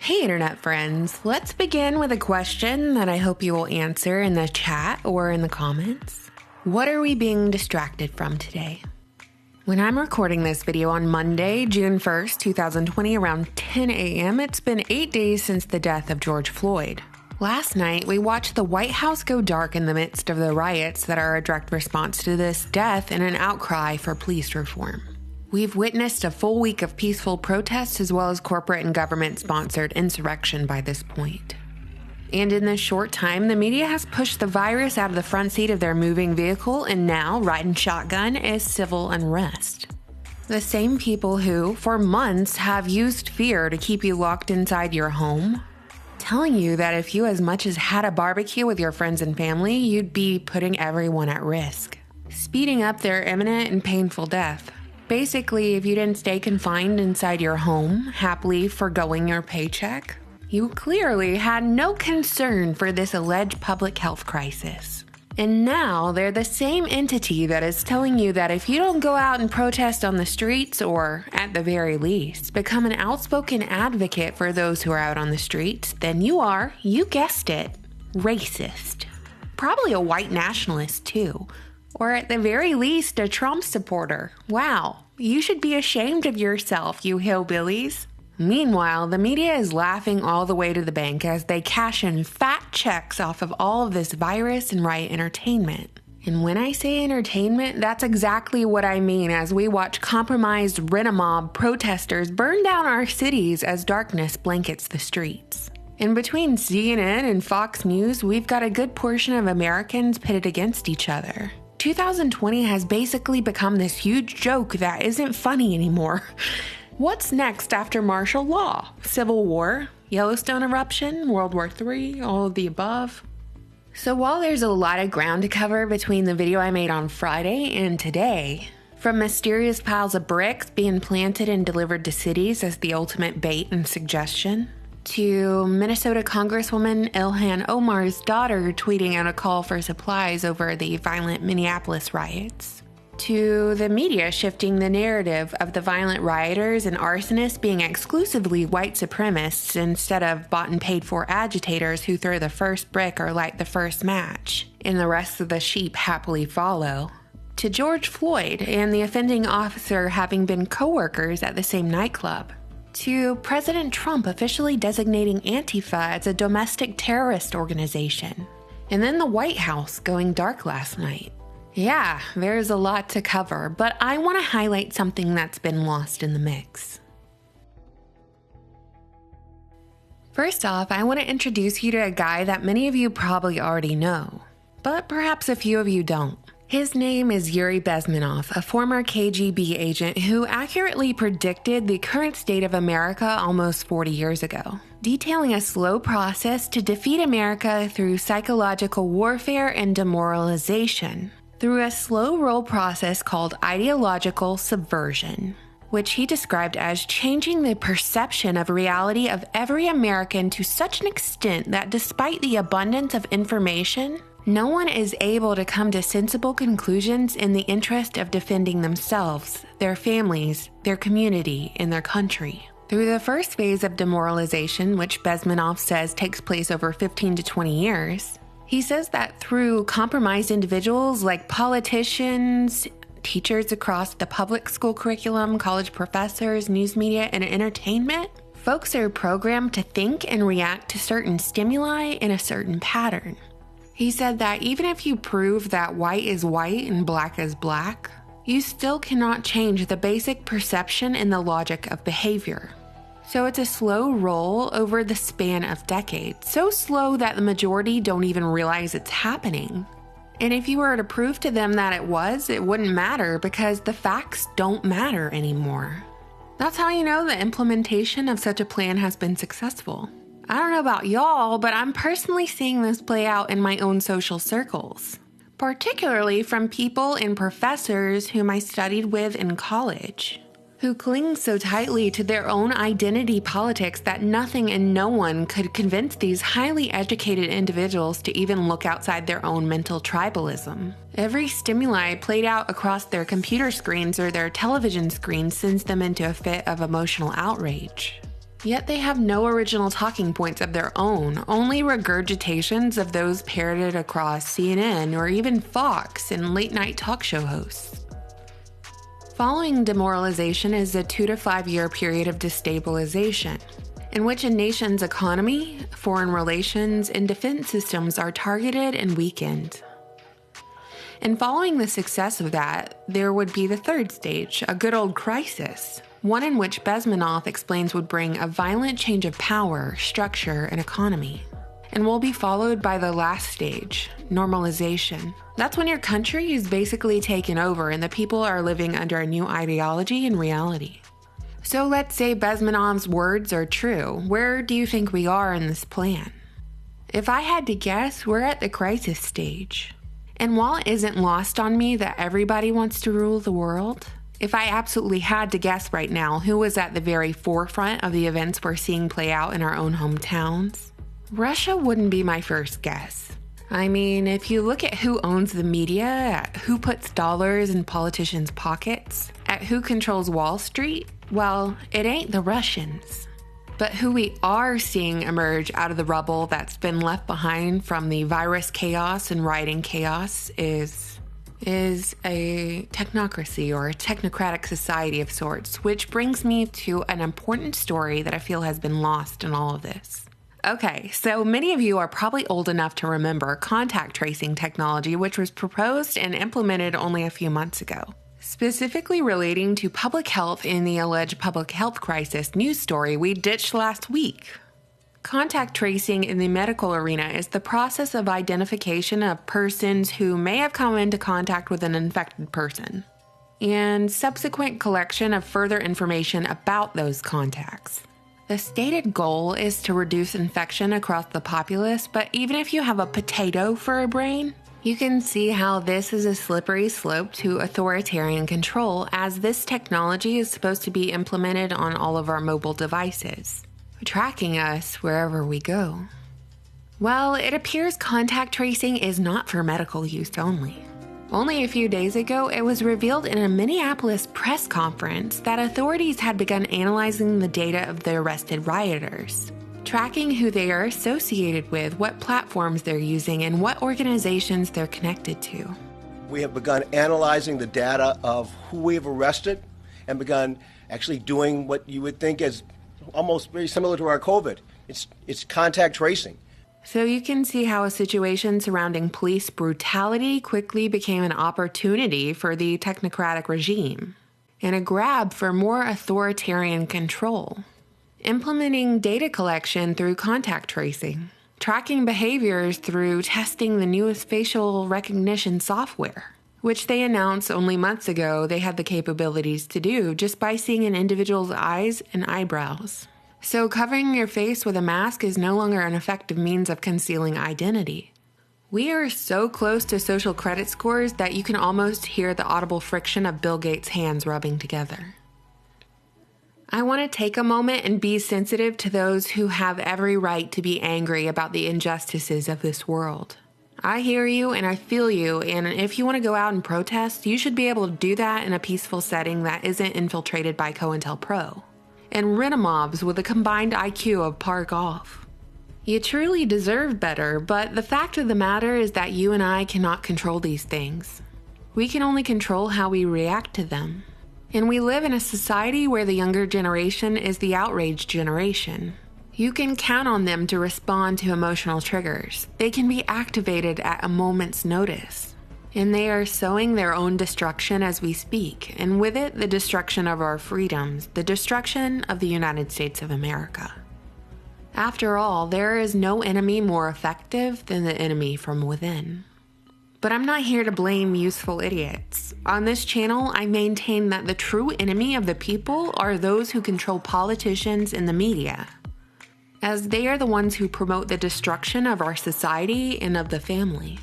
Hey internet friends, let's begin with a question that I hope you will answer in the chat or in the comments. What are we being distracted from today? When I'm recording this video on Monday, June 1st, 2020 around 10 a.m., it's been 8 days since the death of George Floyd. Last night, we watched the White House go dark in the midst of the riots that are a direct response to this death and an outcry for police reform. We've witnessed a full week of peaceful protests as well as corporate and government-sponsored insurrection by this point. And in this short time, the media has pushed the virus out of the front seat of their moving vehicle, and now, riding shotgun, is civil unrest. The same people who, for months, have used fear to keep you locked inside your home, telling you that if you as much as had a barbecue with your friends and family, you'd be putting everyone at risk, speeding up their imminent and painful death. Basically, if you didn't stay confined inside your home, happily forgoing your paycheck, you clearly had no concern for this alleged public health crisis. And now they're the same entity that is telling you that if you don't go out and protest on the streets, or at the very least, become an outspoken advocate for those who are out on the streets, then you are, you guessed it, racist. Probably a white nationalist too. Or at the very least, a Trump supporter. Wow, you should be ashamed of yourself, you hillbillies. Meanwhile, the media is laughing all the way to the bank as they cash in fat checks off of all of this virus and riot entertainment. And when I say entertainment, that's exactly what I mean as we watch compromised rent-a-mob protesters burn down our cities as darkness blankets the streets. And between CNN and Fox News, we've got a good portion of Americans pitted against each other. 2020 has basically become this huge joke that isn't funny anymore. What's next after martial law? Civil War? Yellowstone eruption? World War III? All of the above? So while there's a lot of ground to cover between the video I made on Friday and today, from mysterious piles of bricks being planted and delivered to cities as the ultimate bait and suggestion, to Minnesota Congresswoman Ilhan Omar's daughter tweeting out a call for supplies over the violent Minneapolis riots, to the media shifting the narrative of the violent rioters and arsonists being exclusively white supremacists instead of bought and paid for agitators who throw the first brick or light the first match, and the rest of the sheep happily follow, to George Floyd and the offending officer having been co-workers at the same nightclub, to President Trump officially designating Antifa as a domestic terrorist organization, and then the White House going dark last night. Yeah, there's a lot to cover, but I want to highlight something that's been lost in the mix. First off, I want to introduce you to a guy that many of you probably already know, but perhaps a few of you don't. His name is Yuri Bezmenov, a former KGB agent who accurately predicted the current state of America almost 40 years ago, detailing a slow process to defeat America through psychological warfare and demoralization, through a slow roll process called ideological subversion, which he described as changing the perception of reality of every American to such an extent that despite the abundance of information, no one is able to come to sensible conclusions in the interest of defending themselves, their families, their community, and their country. Through the first phase of demoralization, which Bezmenov says takes place over 15 to 20 years, he says that through compromised individuals like politicians, teachers across the public school curriculum, college professors, news media, and entertainment, folks are programmed to think and react to certain stimuli in a certain pattern. He said that even if you prove that white is white and black is black, you still cannot change the basic perception and the logic of behavior. So it's a slow roll over the span of decades, so slow that the majority don't even realize it's happening. And if you were to prove to them that it wouldn't matter because the facts don't matter anymore. That's how you know the implementation of such a plan has been successful. I don't know about y'all, but I'm personally seeing this play out in my own social circles, particularly from people and professors whom I studied with in college, who cling so tightly to their own identity politics that nothing and no one could convince these highly educated individuals to even look outside their own mental tribalism. Every stimuli played out across their computer screens or their television screens sends them into a fit of emotional outrage. Yet they have no original talking points of their own, only regurgitations of those parroted across CNN or even Fox and late-night talk show hosts. Following demoralization is a 2 to 5 year period of destabilization, in which a nation's economy, foreign relations, and defense systems are targeted and weakened. And following the success of that, there would be the third stage, a good old crisis, one in which Bezmenov explains would bring a violent change of power, structure, and economy, and will be followed by the last stage, normalization. That's when your country is basically taken over and the people are living under a new ideology and reality. So let's say Bezmenov's words are true. Where do you think we are in this plan? If I had to guess, we're at the crisis stage. And while it isn't lost on me that everybody wants to rule the world, if I absolutely had to guess right now who was at the very forefront of the events we're seeing play out in our own hometowns, Russia wouldn't be my first guess. I mean, if you look at who owns the media, at who puts dollars in politicians' pockets, at who controls Wall Street, well, it ain't the Russians. But who we are seeing emerge out of the rubble that's been left behind from the virus chaos and rioting chaos is a technocracy or a technocratic society of sorts, which brings me to an important story that I feel has been lost in all of this. Okay, so many of you are probably old enough to remember contact tracing technology, which was proposed and implemented only a few months ago. Specifically relating to public health in the alleged public health crisis news story we ditched last week. Contact tracing in the medical arena is the process of identification of persons who may have come into contact with an infected person, and subsequent collection of further information about those contacts. The stated goal is to reduce infection across the populace, but even if you have a potato for a brain, you can see how this is a slippery slope to authoritarian control, as this technology is supposed to be implemented on all of our mobile devices, tracking us wherever we go. Well, it appears contact tracing is not for medical use only. Only a few days ago, it was revealed in a Minneapolis press conference that authorities had begun analyzing the data of the arrested rioters, tracking who they are associated with, what platforms they're using, and what organizations they're connected to. We have begun analyzing the data of who we have arrested and begun actually doing what you would think is almost very similar to our COVID. It's contact tracing. So you can see how a situation surrounding police brutality quickly became an opportunity for the technocratic regime and a grab for more authoritarian control. Implementing data collection through contact tracing, tracking behaviors through testing the newest facial recognition software, which they announced only months ago they had the capabilities to do just by seeing an individual's eyes and eyebrows. So covering your face with a mask is no longer an effective means of concealing identity. We are so close to social credit scores that you can almost hear the audible friction of Bill Gates' hands rubbing together. I want to take a moment and be sensitive to those who have every right to be angry about the injustices of this world. I hear you and I feel you, and if you want to go out and protest, you should be able to do that in a peaceful setting that isn't infiltrated by COINTELPRO and rid of mobs with a combined IQ of par golf. You truly deserve better, but the fact of the matter is that you and I cannot control these things. We can only control how we react to them. And we live in a society where the younger generation is the outraged generation. You can count on them to respond to emotional triggers. They can be activated at a moment's notice. And they are sowing their own destruction as we speak, and with it, the destruction of our freedoms, the destruction of the United States of America. After all, there is no enemy more effective than the enemy from within. But I'm not here to blame useful idiots. On this channel, I maintain that the true enemy of the people are those who control politicians and the media, as they are the ones who promote the destruction of our society and of the family.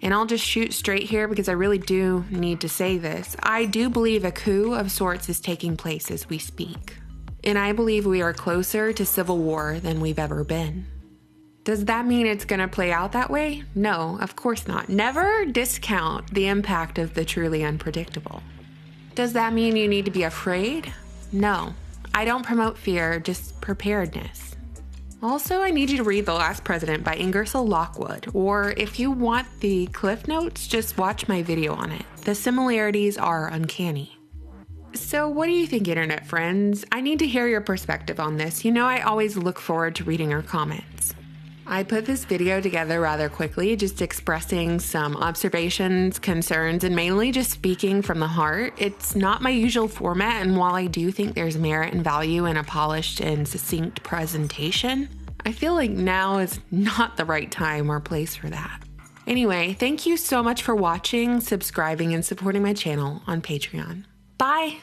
And I'll just shoot straight here because I really do need to say this. I do believe a coup of sorts is taking place as we speak. And I believe we are closer to civil war than we've ever been. Does that mean it's going to play out that way? No, of course not. Never discount the impact of the truly unpredictable. Does that mean you need to be afraid? No, I don't promote fear, just preparedness. Also, I need you to read The Last President by Ingersoll Lockwood, or if you want the Cliff Notes, just watch my video on it. The similarities are uncanny. So what do you think, internet friends? I need to hear your perspective on this. You know I always look forward to reading your comments. I put this video together rather quickly, just expressing some observations, concerns, and mainly just speaking from the heart. It's not my usual format, and while I do think there's merit and value in a polished and succinct presentation, I feel like now is not the right time or place for that. Anyway, thank you so much for watching, subscribing, and supporting my channel on Patreon. Bye!